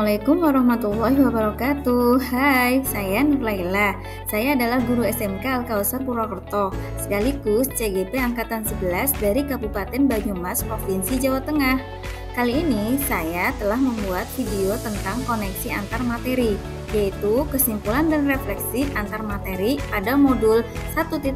Assalamualaikum warahmatullahi wabarakatuh. Hai, saya Nur Laila. Saya adalah guru SMK Al-Kausar Purwokerto, sekaligus CGP Angkatan 11 dari Kabupaten Banyumas, Provinsi Jawa Tengah. Kali ini saya telah membuat video tentang koneksi antar materi, yaitu kesimpulan dan refleksi antar materi pada modul 1.1.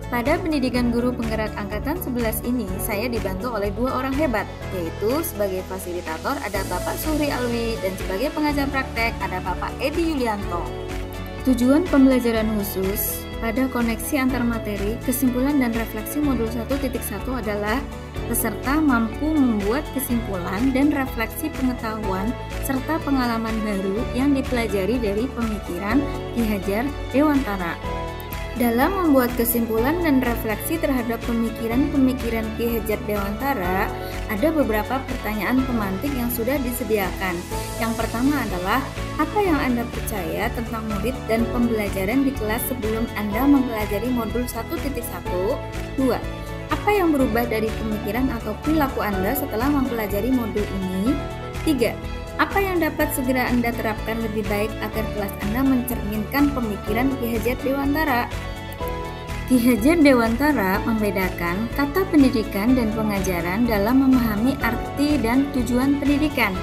Pada pendidikan guru penggerak angkatan 11 ini, saya dibantu oleh dua orang hebat, yaitu sebagai fasilitator ada Bapak Suhri Alwi dan sebagai pengajar praktek ada Bapak Edi Yulianto. Tujuan pembelajaran khusus pada koneksi antar materi, kesimpulan dan refleksi modul 1.1 adalah peserta mampu membuat kesimpulan dan refleksi pengetahuan serta pengalaman baru yang dipelajari dari pemikiran Ki Hajar Dewantara. Dalam membuat kesimpulan dan refleksi terhadap pemikiran-pemikiran Ki Hajar Dewantara, ada beberapa pertanyaan pemantik yang sudah disediakan. Yang pertama adalah, apa yang Anda percaya tentang murid dan pembelajaran di kelas sebelum Anda mempelajari modul 1.1? 2. Apa yang berubah dari pemikiran atau perilaku Anda setelah mempelajari modul ini? 3. Apa yang dapat segera Anda terapkan lebih baik agar kelas Anda mencerminkan pemikiran Ki Hajar Dewantara? Ki Hajar Dewantara membedakan kata pendidikan dan pengajaran dalam memahami arti dan tujuan pendidikan.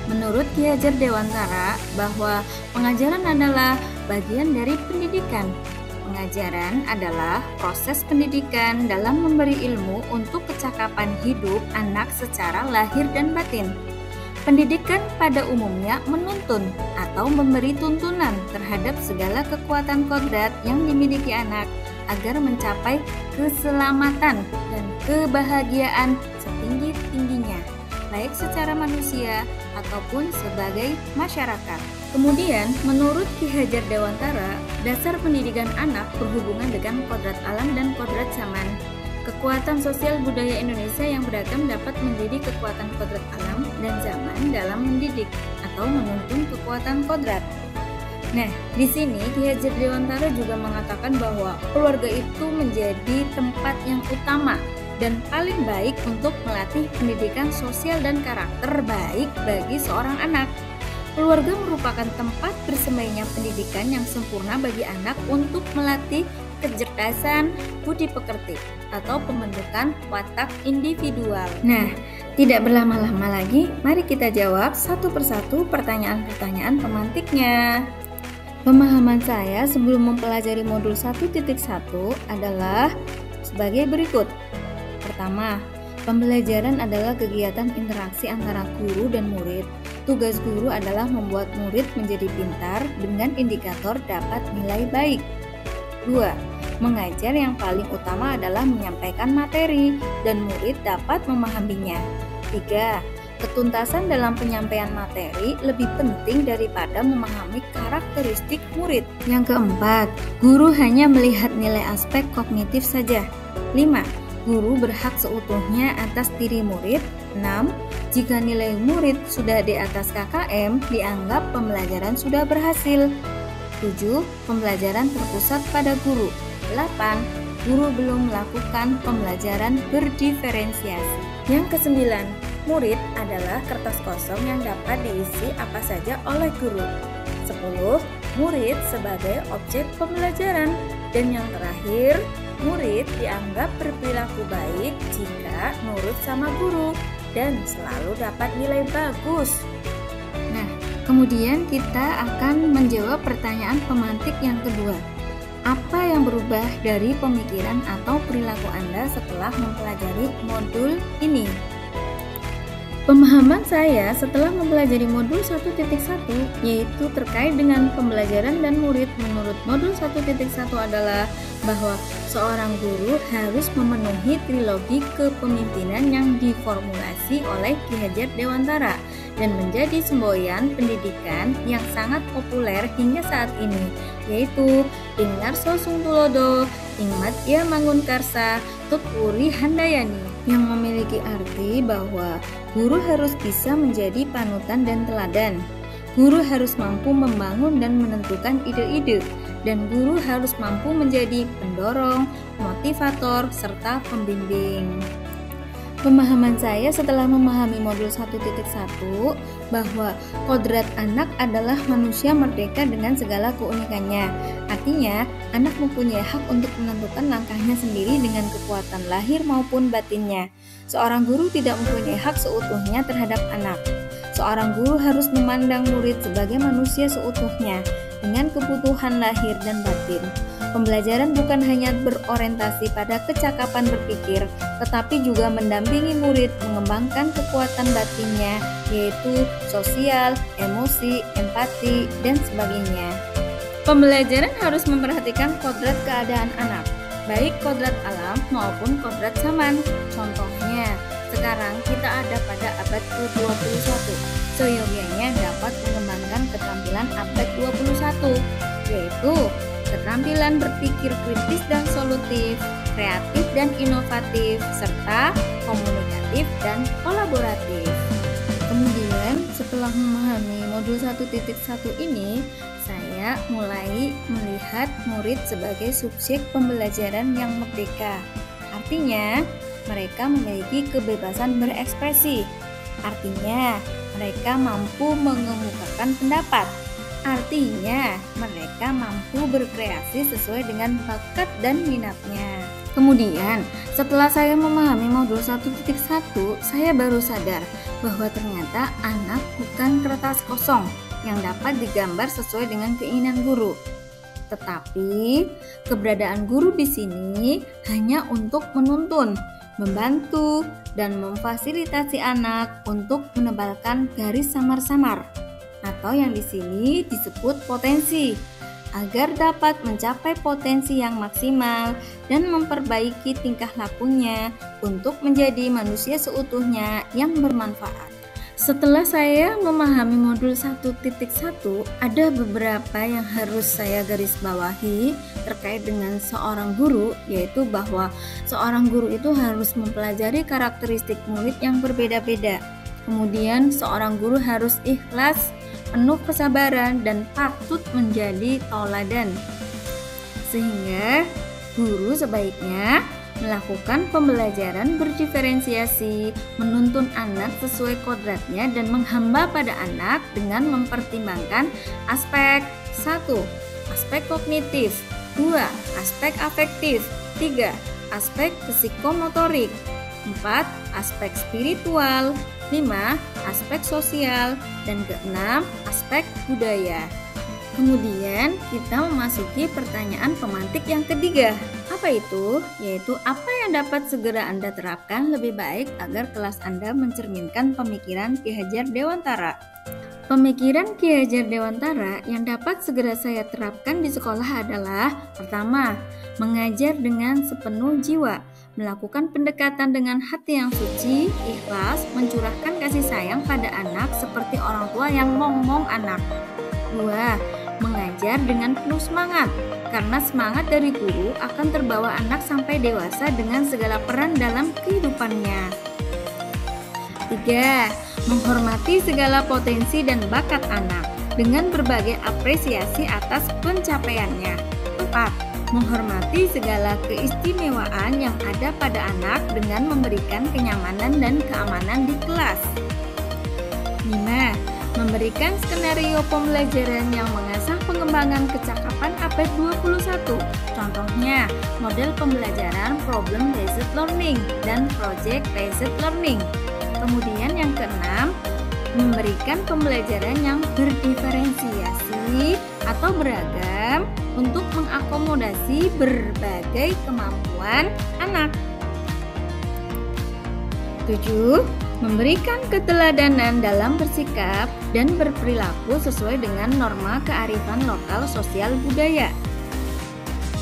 Menurut Ki Hajar Dewantara, bahwa pengajaran adalah bagian dari pendidikan. Pengajaran adalah proses pendidikan dalam memberi ilmu untuk kecakapan hidup anak secara lahir dan batin. Pendidikan pada umumnya menuntun atau memberi tuntunan terhadap segala kekuatan kodrat yang dimiliki anak agar mencapai keselamatan dan kebahagiaan setinggi-tingginya, baik secara manusia ataupun sebagai masyarakat. Kemudian, menurut Ki Hajar Dewantara, dasar pendidikan anak berhubungan dengan kodrat alam dan kodrat zaman. Kekuatan sosial budaya Indonesia yang beragam dapat menjadi kekuatan kodrat alam dan zaman dalam mendidik atau menuntun kekuatan kodrat. Nah, di sini Ki Hajar Dewantara juga mengatakan bahwa keluarga itu menjadi tempat yang utama dan paling baik untuk melatih pendidikan sosial dan karakter baik bagi seorang anak. Keluarga merupakan tempat bersemainya pendidikan yang sempurna bagi anak untuk melatih kecerdasan, budi pekerti, atau pembentukan watak individual. Nah, tidak berlama-lama lagi, mari kita jawab satu persatu pertanyaan-pertanyaan pemantiknya. Pemahaman saya sebelum mempelajari modul 1.1 adalah sebagai berikut. Pertama, pembelajaran adalah kegiatan interaksi antara guru dan murid. Tugas guru adalah membuat murid menjadi pintar dengan indikator dapat nilai baik. 2. Mengajar yang paling utama adalah menyampaikan materi dan murid dapat memahaminya. 3. Ketuntasan dalam penyampaian materi lebih penting daripada memahami karakteristik murid. Yang keempat, guru hanya melihat nilai aspek kognitif saja. 5. Guru berhak seutuhnya atas diri murid. 6. Jika nilai murid sudah di atas KKM, dianggap pembelajaran sudah berhasil. 7. Pembelajaran terpusat pada guru. 8. Guru belum melakukan pembelajaran berdiferensiasi. Yang kesembilan, murid adalah kertas kosong yang dapat diisi apa saja oleh guru. 10. Murid sebagai objek pembelajaran. Dan yang terakhir, murid dianggap berperilaku baik jika nurut sama guru dan selalu dapat nilai bagus. Nah, kemudian kita akan menjawab pertanyaan pemantik yang kedua. Apa yang berubah dari pemikiran atau perilaku Anda setelah mempelajari modul ini? Pemahaman saya setelah mempelajari modul 1.1 yaitu terkait dengan pembelajaran dan murid menurut modul 1.1 adalah bahwa seorang guru harus memenuhi trilogi kepemimpinan yang diformulasi oleh Ki Hajar Dewantara dan menjadi semboyan pendidikan yang sangat populer hingga saat ini, yaitu Ingarso Sungtulodo, Ingmadya Mangunkarsa, Tutpuri Handayani, yang memiliki arti bahwa guru harus bisa menjadi panutan dan teladan. Guru harus mampu membangun dan menentukan ide-ide, dan guru harus mampu menjadi pendorong, motivator, serta pembimbing. Pemahaman saya setelah memahami modul 1.1 bahwa kodrat anak adalah manusia merdeka dengan segala keunikannya. Artinya, anak mempunyai hak untuk menentukan langkahnya sendiri dengan kekuatan lahir maupun batinnya. Seorang guru tidak mempunyai hak seutuhnya terhadap anak. Seorang guru harus memandang murid sebagai manusia seutuhnya dengan kebutuhan lahir dan batin. Pembelajaran bukan hanya berorientasi pada kecakapan berpikir, tetapi juga mendampingi murid mengembangkan kekuatan batinnya, yaitu sosial, emosi, empati, dan sebagainya. Pembelajaran harus memperhatikan kodrat keadaan anak, baik kodrat alam maupun kodrat zaman. Contohnya, sekarang kita ada pada abad ke-21, seyogianya dapat mengembangkan keterampilan abad 21, yaitu keterampilan berpikir kritis dan solutif, kreatif dan inovatif, serta komunikatif dan kolaboratif. Kemudian setelah memahami modul 1.1 ini, saya mulai melihat murid sebagai subjek pembelajaran yang merdeka. Artinya, mereka memiliki kebebasan berekspresi. Artinya, mereka mampu mengemukakan pendapat. Artinya, mereka mampu berkreasi sesuai dengan bakat dan minatnya. Kemudian, setelah saya memahami modul 1.1, saya baru sadar bahwa ternyata anak bukan kertas kosong yang dapat digambar sesuai dengan keinginan guru. Tetapi, keberadaan guru di sini hanya untuk menuntun, membantu, dan memfasilitasi anak untuk menebalkan garis samar-samar, atau yang di sini disebut potensi, agar dapat mencapai potensi yang maksimal dan memperbaiki tingkah lakunya untuk menjadi manusia seutuhnya yang bermanfaat. Setelah saya memahami modul 1.1, ada beberapa yang harus saya garis bawahi terkait dengan seorang guru, yaitu bahwa seorang guru itu harus mempelajari karakteristik murid yang berbeda-beda. Kemudian seorang guru harus ikhlas, penuh kesabaran, dan patut menjadi tauladan. Sehingga guru sebaiknya melakukan pembelajaran berdiferensiasi, menuntun anak sesuai kodratnya, dan menghamba pada anak dengan mempertimbangkan aspek 1. Aspek kognitif, 2. Aspek afektif, 3. Aspek psikomotorik, 4. Aspek spiritual, 5. Aspek sosial, dan ke-6 aspek budaya. Kemudian kita memasuki pertanyaan pemantik yang ketiga. Apa itu? Yaitu apa yang dapat segera Anda terapkan lebih baik agar kelas Anda mencerminkan pemikiran Ki Hajar Dewantara. Pemikiran Ki Hajar Dewantara yang dapat segera saya terapkan di sekolah adalah: pertama, mengajar dengan sepenuh jiwa, melakukan pendekatan dengan hati yang suci, ikhlas, mencurahkan kasih sayang pada anak seperti orang tua yang mong-mong anak. 2. Mengajar dengan penuh semangat, karena semangat dari guru akan terbawa anak sampai dewasa dengan segala peran dalam kehidupannya. 3. Menghormati segala potensi dan bakat anak dengan berbagai apresiasi atas pencapaiannya. 4. Menghormati segala keistimewaan yang ada pada anak dengan memberikan kenyamanan dan keamanan di kelas. 5. Memberikan skenario pembelajaran yang mengasah pengembangan kecakapan abad 21. Contohnya, model pembelajaran problem based learning dan project based learning. Kemudian yang keenam, memberikan pembelajaran yang berdiferensiasi atau beragam untuk mengakomodasi berbagai kemampuan anak. 7. Memberikan keteladanan dalam bersikap dan berperilaku sesuai dengan norma kearifan lokal sosial budaya.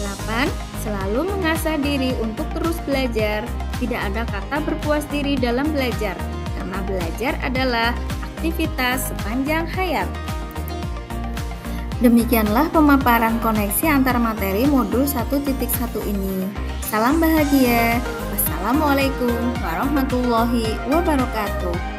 8. Selalu mengasah diri untuk terus belajar. Tidak ada kata berpuas diri dalam belajar, karena belajar adalah aktivitas sepanjang hayat. Demikianlah pemaparan koneksi antar materi modul 1.1 ini. Salam bahagia. Wassalamualaikum warahmatullahi wabarakatuh.